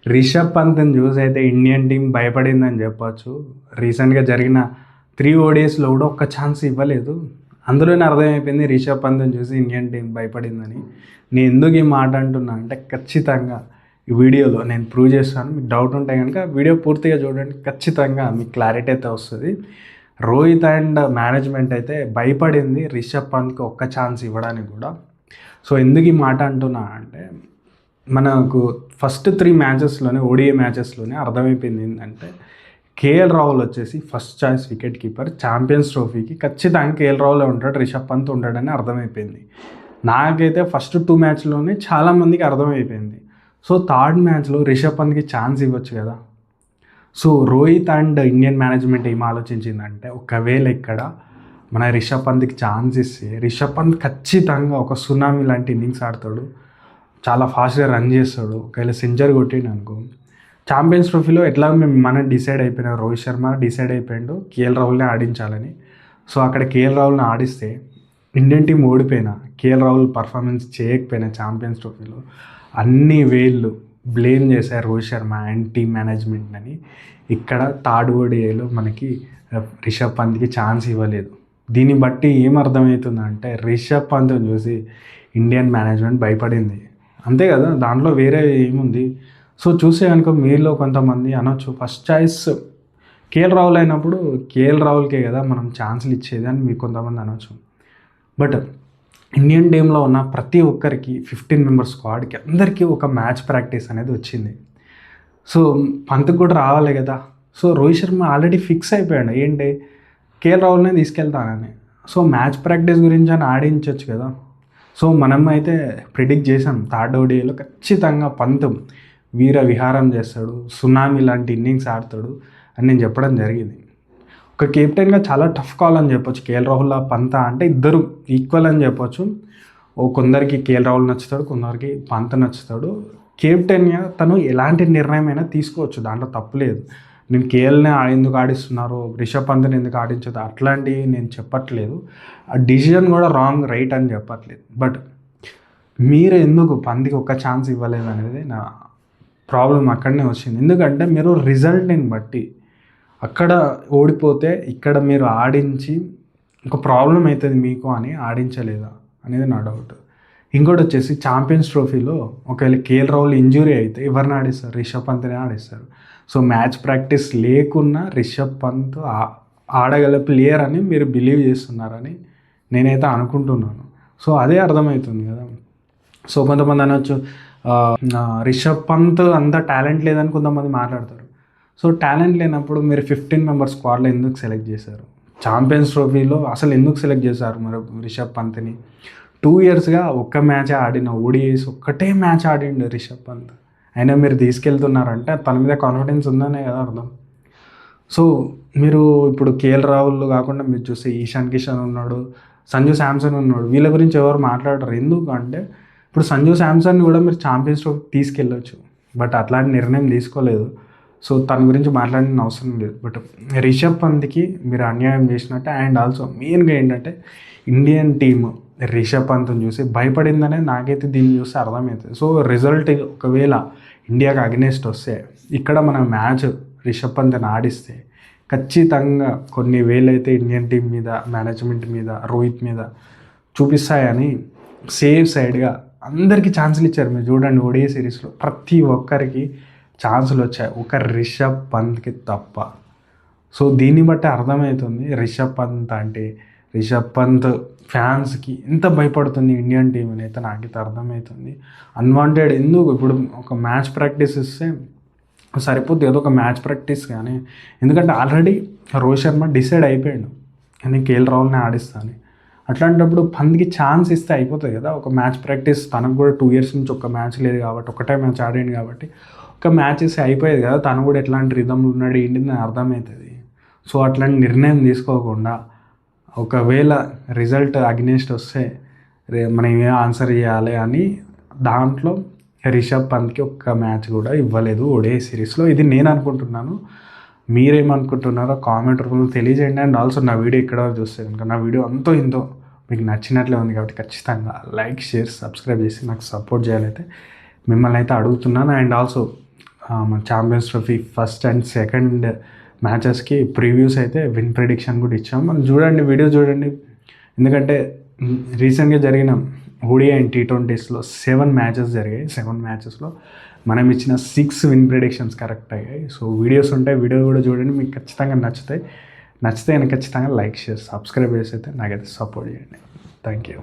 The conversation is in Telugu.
రిషబ్ పంత్ని చూసి అయితే ఇండియన్ టీం భయపడిందని చెప్పొచ్చు. రీసెంట్గా జరిగిన 3 ఓడిఐస్లో కూడా ఒక్క ఛాన్స్ ఇవ్వలేదు. అందులోనే అర్థమైపోయింది రిషబ్ పంత్ని చూసి ఇండియన్ టీం భయపడిందని. నేను ఎందుకు ఈ మాట అంటున్నా అంటే ఖచ్చితంగా ఈ వీడియోలో నేను ప్రూవ్ చేస్తాను. మీకు డౌట్ ఉంటే కనుక వీడియో పూర్తిగా చూడండి, ఖచ్చితంగా మీకు క్లారిటీ అయితే వస్తుంది. రోహిత్ అండ్ మేనేజ్మెంట్ అయితే భయపడింది రిషబ్ పంత్కి ఒక్క ఛాన్స్ ఇవ్వడానికి కూడా. సో ఎందుకు ఈ మాట అంటున్నా అంటే మనకు ఫస్ట్ 3 మ్యాచెస్లోనే ఓడిఐ మ్యాచెస్లోనే అర్థమైపోయింది ఏంటంటే కేఎల్ రాహుల్ వచ్చేసి first choice wicket keeper. Champions ట్రోఫీకి ఖచ్చితంగా కేఎల్ రాహులే ఉంటాడు, రిషబ్ పంత్ ఉంటాడని అర్థమైపోయింది. నాకైతే ఫస్ట్ 2 మ్యాచ్లోనే చాలామందికి అర్థమైపోయింది. సో థర్డ్ మ్యాచ్లో రిషబ్ పంత్కి ఛాన్స్ ఇవ్వచ్చు కదా. So Rohit and Indian management ఏం ఆలోచించిందంటే ఒకవేళ ఇక్కడ మన రిషబ్ పంత్కి ఛాన్స్ ఇస్తే రిషబ్ పంత్ ఖచ్చితంగా ఒక సునామీ లాంటి ఇన్నింగ్స్ ఆడతాడు, చాలా ఫాస్ట్గా రన్ చేస్తాడు. ఒకవేళ సెంచరీ కొట్టిండు అనుకో ఛాంపియన్స్ ట్రోఫీలో ఎట్లా మనం డిసైడ్ అయిపోయినా, రోహిత్ శర్మ డిసైడ్ అయిపోయాడు కేఎల్ రాహుల్ని ఆడించాలని. సో అక్కడ కేఎల్ రాహుల్ని ఆడిస్తే ఇండియన్ టీం ఓడిపోయినా, కేఎల్ రాహుల్ పర్ఫార్మెన్స్ చేయకపోయినా ఛాంపియన్స్ ట్రోఫీలో అన్ని వేళ్ళు బ్లేమ్ చేశారు Rohit Sharma and team management అని. ఇక్కడ థర్డ్ ఓడిఐలో మనకి రిషబ్ పంత్కి ఛాన్స్ ఇవ్వలేదు. దీన్ని బట్టి ఏం అర్థమవుతుందంటే రిషబ్ పంత్ చూసి ఇండియన్ మేనేజ్మెంట్ భయపడింది, అంతే కదా, దాంట్లో వేరే ఏముంది. సో చూసే కనుక మీలో కొంతమంది అనొచ్చు ఫస్ట్ చాయిస్ కేఎల్ రాహుల్ అయినప్పుడు కేఎల్ రాహుల్కే కదా మనం ఛాన్సులు ఇచ్చేది అని మీకు కొంతమంది అనొచ్చు. బట్ ఇండియన్ టీంలో ఉన్న ప్రతి ఒక్కరికి 15 మెంబర్స్ స్క్వాడ్కి అందరికీ ఒక మ్యాచ్ ప్రాక్టీస్ అనేది వచ్చింది. సో పంత్కి కూడా రావాలి కదా. So Rohit Sharma already fix అయిపోయాడు ఏంటి కేఎల్ రాహుల్నే తీసుకెళ్తానని. సో మ్యాచ్ ప్రాక్టీస్ గురించి అని ఆడించవచ్చు కదా. సో మనం అయితే ప్రిడిక్ట్ చేసాం థర్డ్ ఓడిఐలో ఖచ్చితంగా పంత్ వీర విహారం చేస్తాడు, సునామీ లాంటి ఇన్నింగ్స్ ఆడతాడు అని నేను చెప్పడం జరిగింది. ఒక కెప్టెన్గా చాలా టఫ్ కాల్ అని చెప్పొచ్చు. కేఎల్ రాహుల్ పంత అంటే ఇద్దరు ఈక్వల్ అని చెప్పొచ్చు. కొందరికి కేఎల్ రాహుల్ నచ్చుతాడు, కొందరికి పంత నచ్చుతాడు. కెప్టెన్గా తను ఎలాంటి నిర్ణయం అయినా తీసుకోవచ్చు, దాంట్లో తప్పులేదు. నేను కేఎల్ని ఎందుకు ఆడిస్తున్నారు, రిషబ్ పంత్ని ఎందుకు ఆడించదు అట్లాంటివి నేను చెప్పట్లేదు. ఆ డిసిజన్ కూడా రాంగ్ రైట్ అని చెప్పట్లేదు. బట్ మీరు ఎందుకు పంత్కి ఒక్క ఛాన్స్ ఇవ్వలేదు అనేది నా ప్రాబ్లం అక్కడనే వచ్చింది. ఎందుకంటే మీరు రిజల్ట్ని బట్టి అక్కడ ఓడిపోతే ఇక్కడ మీరు ఆడించి ఒక ప్రాబ్లం అవుతుంది మీకు అని ఆడించలేదా అనేది నా డౌట్. ఇంకోటి వచ్చేసి ఛాంపియన్స్ ట్రోఫీలో ఒకవేళ కేఎల్ రాహుల్ ఇంజురీ అయితే ఎవరిని ఆడిస్తారు, రిషబ్ పంత్నే ఆడిస్తారు. సో మ్యాచ్ ప్రాక్టీస్ లేకున్నా రిషబ్ పంత్ ఆడగల ప్లేయర్ అని మీరు బిలీవ్ చేస్తున్నారని నేనైతే అనుకుంటున్నాను. సో అదే అర్థమవుతుంది కదా. సో కొంతమంది అనొచ్చు రిషబ్ పంత్ అంత టాలెంట్ లేదని కొంతమంది మాట్లాడతారు. సో టాలెంట్ లేనప్పుడు మీరు 15 మెంబర్స్ స్క్వాడ్లో ఎందుకు సెలెక్ట్ చేశారు? ఛాంపియన్స్ ట్రోఫీలో అసలు ఎందుకు సెలెక్ట్ చేశారు మరి రిషబ్ పంత్ని? 2 ఇయర్స్గా ఒక్క మ్యాచ్ ఆడిన ఓడిఐస్ ఒక్కటే మ్యాచ్ ఆడిండు రిషబ్ పంత్. అయినా మీరు తీసుకెళ్తున్నారంటే తన మీద కాన్ఫిడెన్స్ ఉందనే కదా అర్థం. సో మీరు ఇప్పుడు కేఎల్ రాహుల్ కాకుండా మీరు చూస్తే ఈశాన్ కిషన్ ఉన్నాడు, సంజు శాంసన్ ఉన్నాడు, వీళ్ళ గురించి ఎవరు మాట్లాడరు. ఎందుకు అంటే ఇప్పుడు సంజు శాంసన్ని కూడా మీరు ఛాంపియన్స్ ట్రోఫీ తీసుకెళ్ళొచ్చు, బట్ అట్లాంటి నిర్ణయం తీసుకోలేదు. సో తన గురించి మాట్లాడిన అవసరం లేదు. బట్ రిషబ్ పంత్కి మీరు అన్యాయం చేసినట్టే. అండ్ ఆల్సో మెయిన్గా ఏంటంటే ఇండియన్ టీమ్ రిషబ్ పంత్ని చూసి భయపడిందనే నాకైతే దీన్ని చూస్తే అర్థమవుతుంది. సో రిజల్ట్ ఒకవేళ ఇండియాకి అగెనెస్ట్ వస్తే ఇక్కడ మన మ్యాచ్ రిషబ్ పంత్ని ఆడిస్తే ఖచ్చితంగా కొన్ని వేలైతే ఇండియన్ టీం మీద, మేనేజ్మెంట్ మీద, రోహిత్ మీద చూపిస్తాయని సేఫ్ సైడ్గా అందరికీ ఛాన్సులు ఇచ్చారు. మీరు చూడండి ఓడిఐ సిరీస్లో ప్రతి ఒక్కరికి ఛాన్సులు వచ్చాయి, ఒక రిషబ్ పంత్కి తప్ప. సో దీన్ని బట్టి అర్థమవుతుంది రిషబ్ పంత్ అంటే రిషబ్ పంత్ ఫ్యాన్స్కి ఎంత భయపడుతుంది ఇండియన్ టీం అని అయితే నాకైతే అర్థమవుతుంది. అన్వాంటెడ్ ఎందుకు ఇప్పుడు ఒక మ్యాచ్ ప్రాక్టీస్ ఇస్తే సరిపోతుంది, ఏదో ఒక మ్యాచ్ ప్రాక్టీస్ కానీ. ఎందుకంటే ఆల్రెడీ రోహిత్ శర్మ డిసైడ్ అయిపోయాడు నేను కేఎల్ రాహుల్ని ఆడిస్తాను. అట్లాంటప్పుడు పంత్కి ఛాన్స్ ఇస్తే అయిపోతుంది కదా. ఒక మ్యాచ్ ప్రాక్టీస్ తనకు కూడా 2 ఇయర్స్ నుంచి ఒక మ్యాచ్ లేదు కాబట్టి, ఒకటే మ్యాచ్ ఆడాడు కాబట్టి ఒక మ్యాచ్ ఇస్తే అయిపోయేది కదా. తను కూడా ఎట్లాంటి రిధంలో ఉన్నాడు ఏంటిది అర్థమవుతుంది. సో అట్లాంటి నిర్ణయం తీసుకోకుండా ఒకవేళ రిజల్ట్ అగ్నెస్ట్ వస్తే మనం ఏం ఆన్సర్ చేయాలి అని దాంట్లో రిషబ్ పంత్కి ఒక్క మ్యాచ్ కూడా ఇవ్వలేదు ఓడిఐ సిరీస్లో. ఇది నేను అనుకుంటున్నాను. మీరేమనుకుంటున్నారో కామెంట్ రూపంలో తెలియజేయండి. అండ్ ఆల్సో నా వీడియో ఇక్కడ చూస్తే కనుక నా వీడియో అంతో ఇంతో మీకు నచ్చినట్లే ఉంది కాబట్టి ఖచ్చితంగా లైక్, షేర్, సబ్స్క్రైబ్ చేసి నాకు సపోర్ట్ చేయాలైతే మిమ్మల్ని అయితే అడుగుతున్నాను. అండ్ ఆల్సో మన champions trophy first and second మ్యాచెస్కి ప్రివ్యూస్ అయితే విన్ ప్రిడిక్షన్ కూడా ఇచ్చాం. మనం చూడండి, వీడియో చూడండి. ఎందుకంటే రీసెంట్గా జరిగిన ఓడిఐ అండ్ T20స్లో 7 మ్యాచెస్ జరిగాయి. 7 మ్యాచెస్లో మనం ఇచ్చిన 6 విన్ ప్రిడిక్షన్స్ కరెక్ట్ అయ్యాయి. సో వీడియోస్ ఉంటాయి, వీడియో కూడా చూడండి, మీకు ఖచ్చితంగా నచ్చితే ఖచ్చితంగా లైక్ చేసి సబ్స్క్రైబ్ చేసి అయితే నాకైతే సపోర్ట్ చేయండి. Thank you.